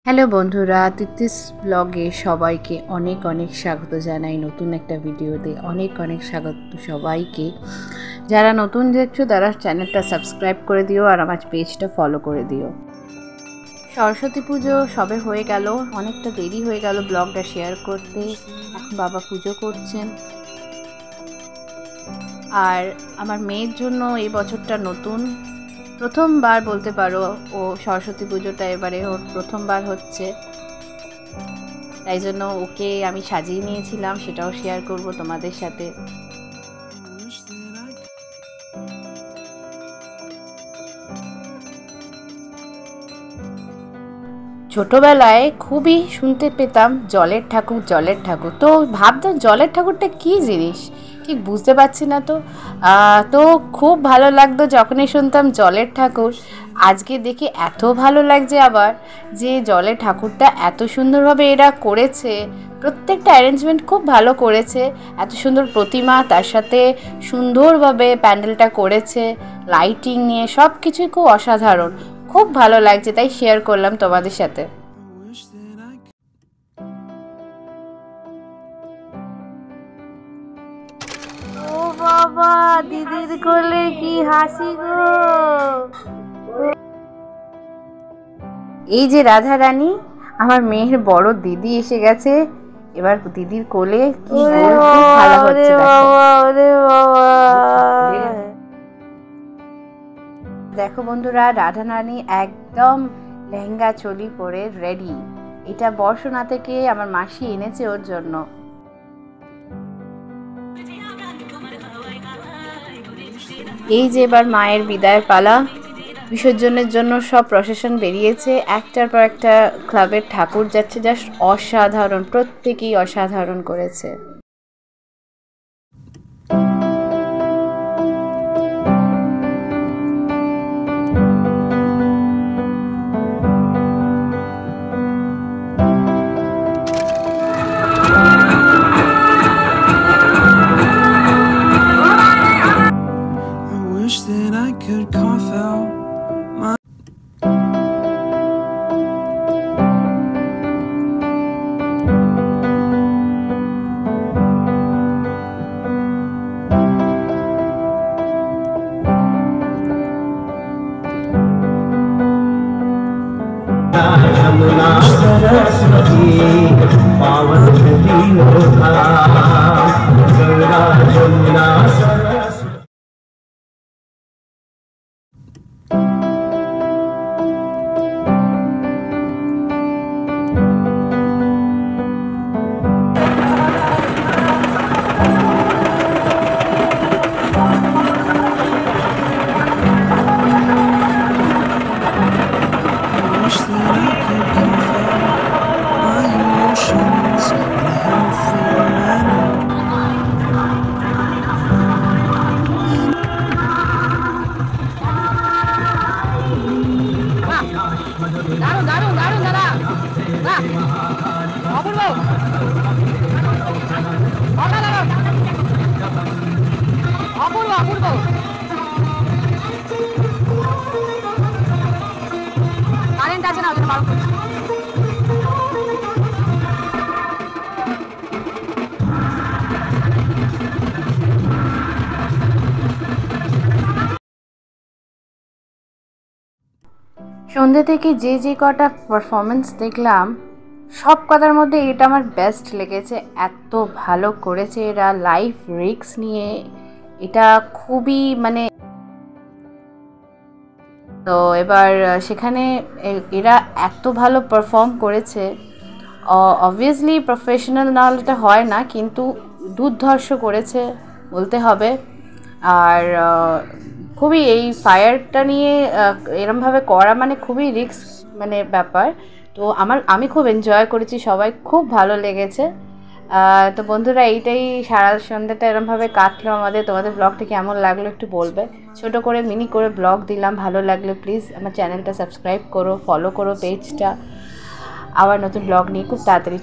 Hello বন্ধুরা, তিতিস ব্লগে সবাইকে অনেক অনেক স্বাগত জানাই। নতুন একটা ভিডিওতে অনেক অনেক স্বাগত সবাইকে। যারা নতুন দেখছো তারা চ্যানেলটা সাবস্ক্রাইব করে দিও আর আমার পেজটা ফলো করে দিও। সরস্বতী পুজো সবে হয়ে গেল, অনেকটা দেরি হয়ে গেল ব্লগটা শেয়ার করতে। এখন বাবা পুজো করছেন আর আমার মেয়ের জন্য এই বছরটা নতুন, প্রথমবার বলতে পারো। ও সরস্বতী পুজোটা এবারে ওর প্রথমবার হচ্ছে, তাই জন্য ওকে আমি সাজিয়ে নিয়েছিলাম, সেটাও শেয়ার করব তোমাদের সাথে। ছোটবেলায় খুবই শুনতে পেতাম জলের ঠাকুর জলের ঠাকুর, তো ভাবতাম জলের ঠাকুরটা কী জিনিস ঠিক বুঝতে পারছি না। তো খুব ভালো লাগতো যখনই শুনতাম জলের ঠাকুর। আজকে দেখে এত ভালো লাগছে আবার যে জলের ঠাকুরটা এত সুন্দরভাবে এরা করেছে, প্রত্যেকটা অ্যারেঞ্জমেন্ট খুব ভালো করেছে। এত সুন্দর প্রতিমা, তার সাথে সুন্দরভাবে প্যান্ডেলটা করেছে, লাইটিং নিয়ে সব কিছুই খুব অসাধারণ, খুব ভালো লাগছে, তাই শেয়ার করলাম তোমাদের সাথে। ও বাবা, দিদির কোলে কি হাসি গো! এই যে রাধা রানী, আমার মেয়ের বড় দিদি এসে গেছে। এবার দিদির কোলে কি খেলা হচ্ছে দেখো বন্ধুরা, রাধা রানী একদম লেহেঙ্গা চলি পরে রেডি। এটা বর্ষনা থেকে আমার মাসি এনেছে ওর জন্য। এই যে এবার মায়ের বিদায়ের পালা, বিসর্জনের জন্য সব প্রসেশন বেরিয়েছে, একটার পর একটা ক্লাবের ঠাকুর যাচ্ছে, জাস্ট অসাধারণ, প্রত্যেকেই অসাধারণ করেছে। That I could cough out my Yamuna Saraswati पावन तीनों धाम, गंगा यमुना सरस्वती। দারুণ দারুণ দারুণ দাদা, অপূর্ব, অপূর্ব অপূর্ব। কারেন্ট আছে না, ওদের মারুন। সন্ধ্যে থেকে যে যে কটা পারফরমেন্স দেখলাম, সব কটার মধ্যে এটা আমার বেস্ট লেগেছে। এত ভালো করেছে এরা, লাইফ রিস্ক নিয়ে, এটা খুবই তো এবার সেখানে এরা এত ভালো পারফর্ম করেছে। অবভিয়াসলি প্রফেশনাল না হলে এটা হয় না, কিন্তু দুর্ধর্ষ করেছে বলতে হবে। আর খুবই এই ফায়ারটা নিয়ে এরমভাবে করা খুবই রিস্ক ব্যাপার। তো আমি খুব এনজয় করেছি, সবাই খুব ভালো লেগেছে। তো বন্ধুরা, এইটাই সারা সন্ধ্যাটা এরমভাবে কাটলো আমাদের। তোমাদের ব্লগটা কেমন লাগলো একটু বলবে। ছোট করে মিনি করে ব্লগ দিলাম, ভালো লাগলে প্লিজ আমার চ্যানেলটা সাবস্ক্রাইব করো, ফলো করো পেজটা। আবার নতুন ব্লগ নিয়ে খুব তাড়াতাড়ি